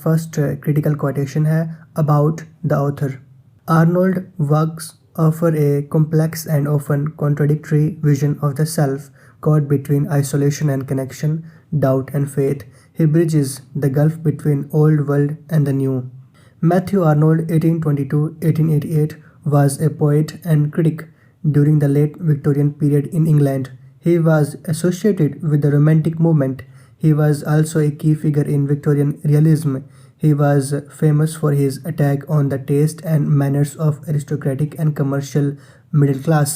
First critical quotation है about the author. Arnold works offer a complex and often contradictory vision of the self, caught between isolation and connection, doubt and faith. He bridges the gulf between old world and the new. Matthew Arnold (1822–1888) was a poet and critic during the late Victorian period in England. He was associated with the Romantic movement. He was also a key figure in Victorian realism. He was famous for his attack on the taste and manners of aristocratic and commercial middle class.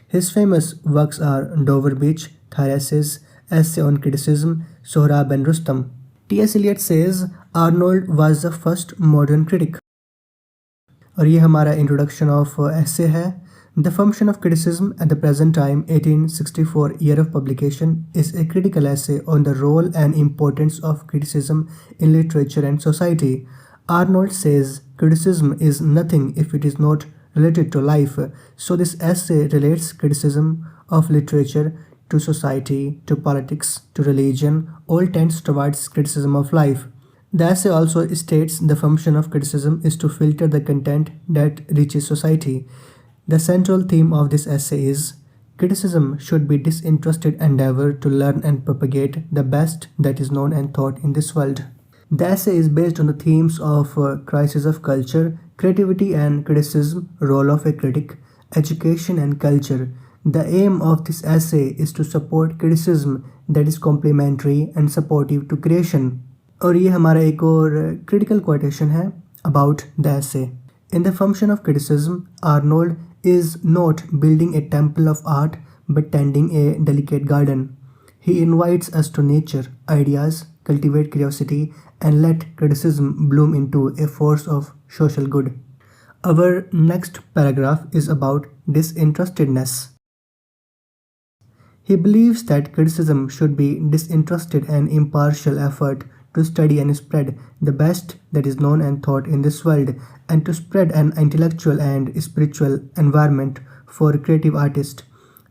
His famous works are Dover Beach, Thyrsis, Essay on Criticism, Sohrab and Rustam. T.S. Eliot says Arnold was the first modern critic. और ये हमारा introduction of एसे है. The function of criticism at the present time, 1864 year of publication, is a critical essay on the role and importance of criticism in literature and society. Arnold says criticism is nothing if it is not related to life. So this essay relates criticism of literature to society, to politics, to religion, all tends towards criticism of life. The essay also states the function of criticism is to filter the content that reaches society. The central theme of this essay is criticism should be disinterested endeavor to learn and propagate the best that is known and thought in this world. The essay is based on the themes of crisis of culture, creativity and criticism, role of a critic, education and culture. The aim of this essay is to support criticism that is complementary and supportive to creation. और ये हमारा एक और critical quotation है about the essay. In the function of criticism, Arnold is not building a temple of art but tending a delicate garden. He invites us to nature, ideas, cultivate curiosity and let criticism bloom into a force of social good. Our next paragraph is about disinterestedness. He believes that criticism should be disinterested and impartial effort to study and spread the best that is known and thought in this world, and to spread an intellectual and spiritual environment for creative artists.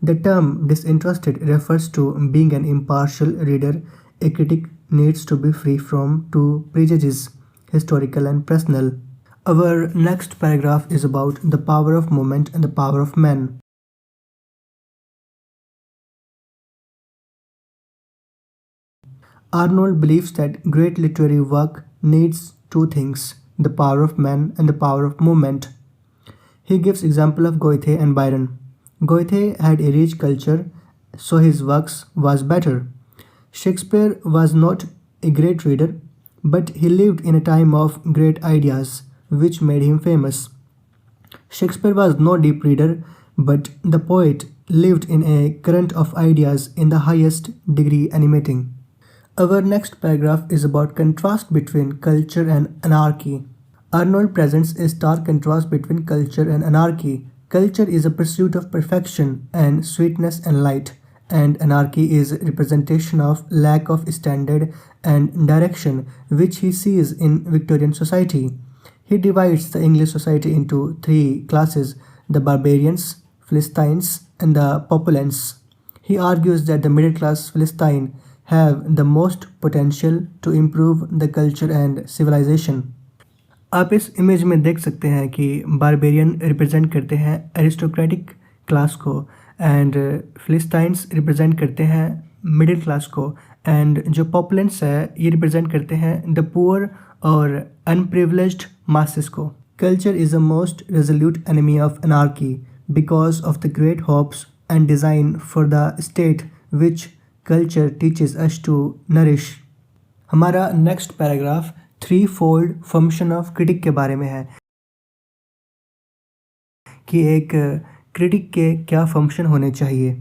The term disinterested refers to being an impartial reader. A critic needs to be free from two prejudices, historical and personal. Our next paragraph is about the power of movement and the power of man. Arnold believes that great literary work needs two things, the power of man and the power of movement. He gives example of Goethe and Byron. Goethe had a rich culture, so his works was better. Shakespeare was not a great reader, but he lived in a time of great ideas, which made him famous. Shakespeare was no deep reader, but the poet lived in a current of ideas in the highest degree animating. Our next paragraph is about contrast between culture and anarchy. Arnold presents a stark contrast between culture and anarchy. Culture is a pursuit of perfection and sweetness and light, and anarchy is representation of lack of standard and direction, which he sees in Victorian society. He divides the English society into three classes: the barbarians, Philistines, and the populace. He argues that the middle class Philistine have the most potential to improve the culture and civilization. आप इस image में देख सकते हैं कि barbarian represent करते हैं aristocratic class को, एंड फिलिस्टाइंस रिप्रेजेंट करते हैं मिडिल क्लास को, एंड जो पॉपुलेंस है ये रिप्रेजेंट करते हैं द पुअर और अनप्रिविलेज्ड मासेस को. Culture is the most resolute enemy of anarchy because of the great hopes and design for the state which culture teaches us to nourish. हमारा next paragraph threefold function of critic के बारे में है कि एक critic के क्या function होने चाहिए.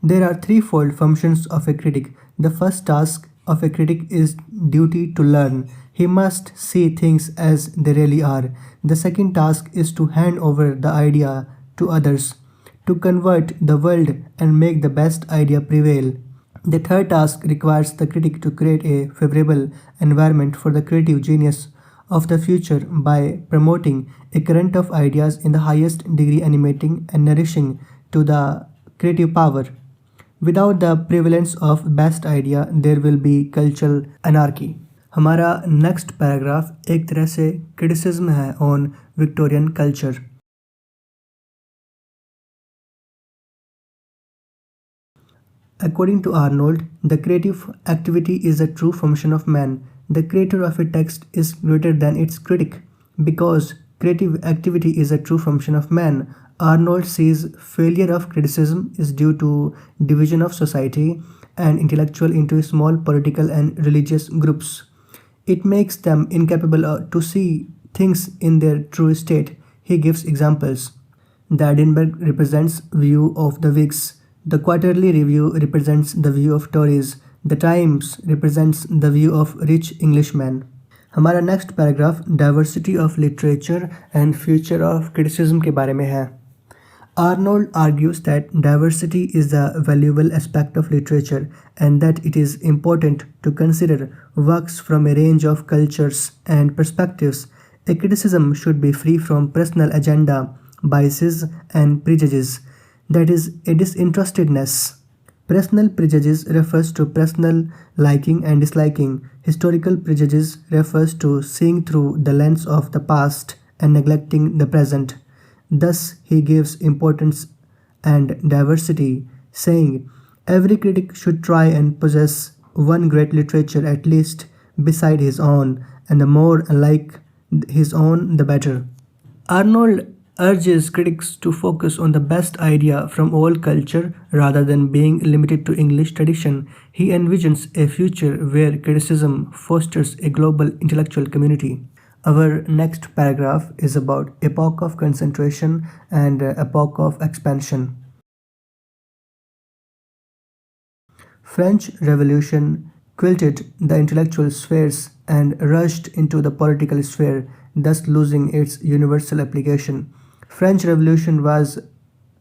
There are threefold functions of a critic. The first task of a critic is duty to learn. He must see things as they really are. The second task is to hand over the idea to others, to convert the world and make the best idea prevail. The third task requires the critic to create a favorable environment for the creative genius of the future by promoting a current of ideas in the highest degree, animating and nourishing to the creative power. Without the prevalence of best idea, there will be cultural anarchy. हमारा next paragraph एक तरह से criticism है on Victorian culture. According to Arnold, the creative activity is a true function of man. The creator of a text is greater than its critic. Because creative activity is a true function of man, Arnold sees failure of criticism is due to division of society and intellectual into small political and religious groups. It makes them incapable to see things in their true state. He gives examples. The Edinburgh represents view of the Whigs. The Quarterly Review represents the view of Tories. The Times represents the view of rich Englishmen. हमारा next paragraph diversity of literature and future of criticism के बारे में है। Arnold argues that diversity is a valuable aspect of literature and that it is important to consider works from a range of cultures and perspectives. A criticism should be free from personal agenda, biases, and prejudices. That is, a disinterestedness. Personal prejudice refers to personal liking and disliking. Historical prejudice refers to seeing through the lens of the past and neglecting the present. Thus, he gives importance and diversity, saying, every critic should try and possess one great literature at least beside his own, and the more like his own, the better. Arnold urges critics to focus on the best idea from all culture rather than being limited to English tradition. He envisions a future where criticism fosters a global intellectual community. Our next paragraph is about epoch of concentration and epoch of expansion. French Revolution quilted the intellectual spheres and rushed into the political sphere, thus losing its universal application. French Revolution was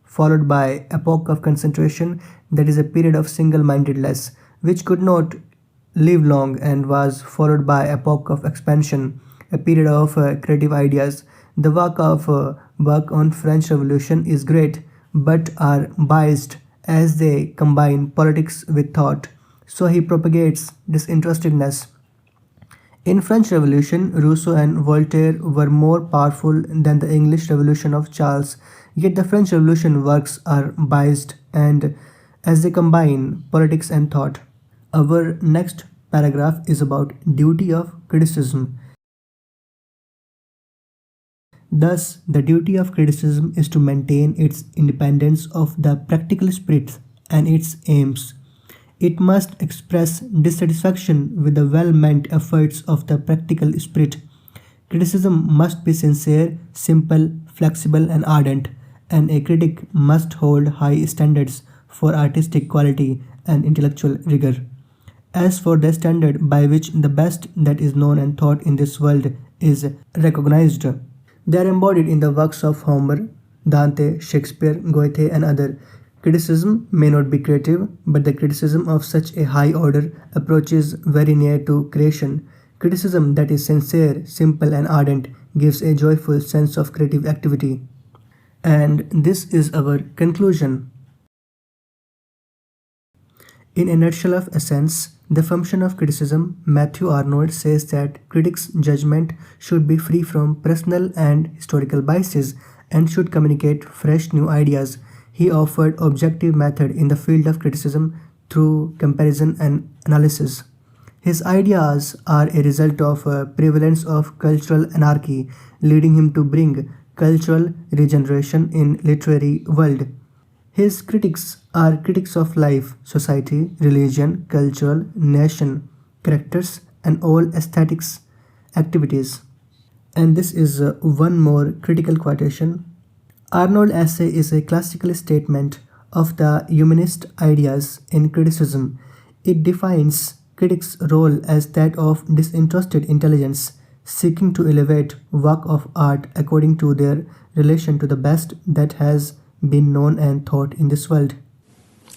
followed by epoch of concentration, that is a period of single-mindedness, which could not live long, and was followed by epoch of expansion, a period of creative ideas. The work on French Revolution is great, but are biased as they combine politics with thought. So he propagates disinterestedness. In French Revolution, Rousseau and Voltaire were more powerful than the English Revolution of Charles. Yet the French Revolution works are biased and as they combine politics and thought. Our next paragraph is about duty of criticism. Thus, the duty of criticism is to maintain its independence of the practical spirit and its aims. It must express dissatisfaction with the well-meant efforts of the practical spirit. Criticism must be sincere, simple, flexible, and ardent, and a critic must hold high standards for artistic quality and intellectual rigor. As for the standard by which the best that is known and thought in this world is recognized, they are embodied in the works of Homer, Dante, Shakespeare, Goethe, and others. Criticism may not be creative, but the criticism of such a high order approaches very near to creation. Criticism that is sincere, simple, and ardent gives a joyful sense of creative activity. And this is our conclusion. In a nutshell of essence, the function of criticism, Matthew Arnold says that critics' judgment should be free from personal and historical biases and should communicate fresh new ideas. He offered objective method in the field of criticism through comparison and analysis. His ideas are a result of a prevalence of cultural anarchy, leading him to bring cultural regeneration in literary world. His critics are critics of life, society, religion, culture, nation, characters, and all aesthetics activities. And this is one more critical quotation. Arnold's essay is a classical statement of the humanist ideas in criticism. It defines critics' role as that of disinterested intelligence, seeking to elevate work of art according to their relation to the best that has been known and thought in this world.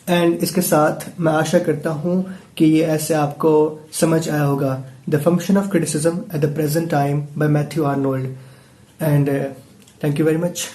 And इसके साथ मैं आशा करता हूँ कि ये ऐसे आपको समझ आया होगा the function of criticism at the present time bye Matthew Arnold and thank you very much.